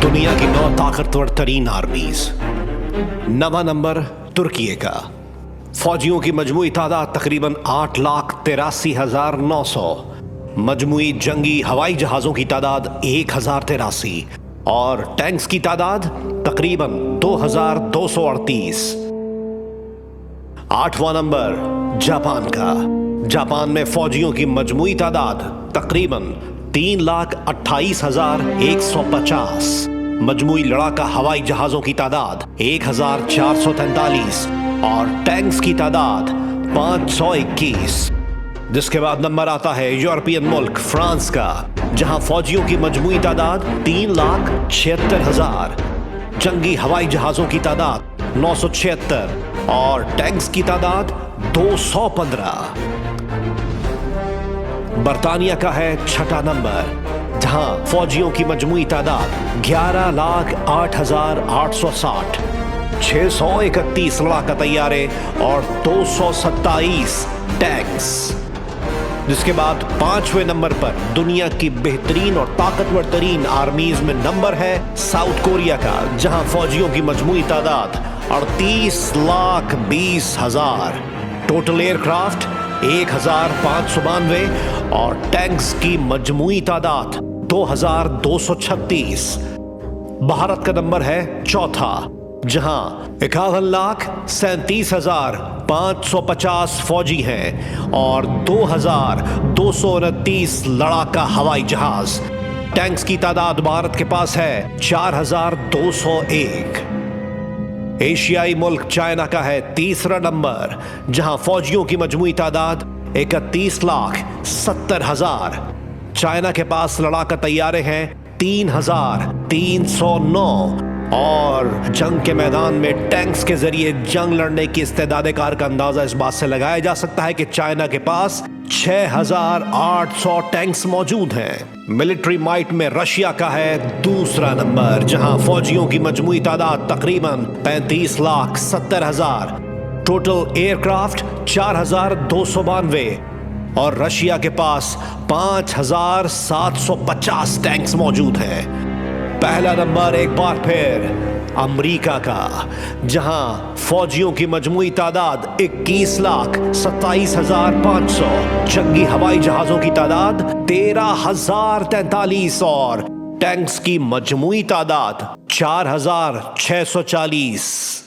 दुनिया की 9 ताकतवर तरीन आर्मीज। 9वां नंबर तुर्की का। फौजियों की मजमूई तादाद तकरीबन 8,83,900। मजमूई जंगी हवाई जहाजों की तादाद 1,083 और टैंक्स की तादाद तकरीबन 2,238। 8वां नंबर जापान का। जापान में फौजियों की मजमूई तादाद तकरीबन 3,28,150। मजमूई लड़ाका हवाई जहाजों की तादाद 1,443 और टैंक्स की तादाद 521। जिसके बाद नंबर आता है यूरोपियन मुल्क फ्रांस का, जहां फौजियों की मजमूई तादाद 3,76,000। जंगी हवाई जहाजों की तादाद 976 और टैंक्स की तादाद 215। बर्तानिया का है 6ठा नंबर, जहां फौजियों की मजमूई तादाद 11,08,860। 631 लड़ाका तैयारे और 227 टैंक्स। जिसके बाद 5वें नंबर पर दुनिया की बेहतरीन और ताकतवर तरीन आर्मीज में नंबर है साउथ कोरिया का, जहां फौजियों की मजमूई तादाद 38,20,000। टोटल एयरक्राफ्ट 1,592 और टैंक्स की मजमूई तादाद 2,236। भारत का नंबर है चौथा, जहां 51,37,550 फौजी हैं और 2,229 लड़ाका हवाई जहाज। टैंक्स की तादाद भारत के पास है 4,201। एशियाई मुल्क चाइना का है तीसरा नंबर, जहां फौजियों की मजमूई तादाद 31,70,000। चाइना के पास लड़ाका तैयारे हैं 3,309 और जंग के मैदान में टैंक्स के जरिए जंग लड़ने की इस्तेदाद कार का अंदाजा इस बात से लगाया जा सकता है कि चाइना के पास 6,800 टैंक्स मौजूद हैं। मिलिट्री माइट में रशिया का है दूसरा नंबर, जहां फौजियों की मजमूई तादाद तकरीबन 35,70,000। टोटल एयरक्राफ्ट 4,292 और रशिया के पास 5,750 टैंक्स मौजूद हैं। पहला नंबर एक बार फिर अमेरिका का, जहां फौजियों की मजमूई तादाद 21,27,500। जंगी हवाई जहाजों की तादाद 13,043 और टैंक्स की मजमूई तादाद 4,640।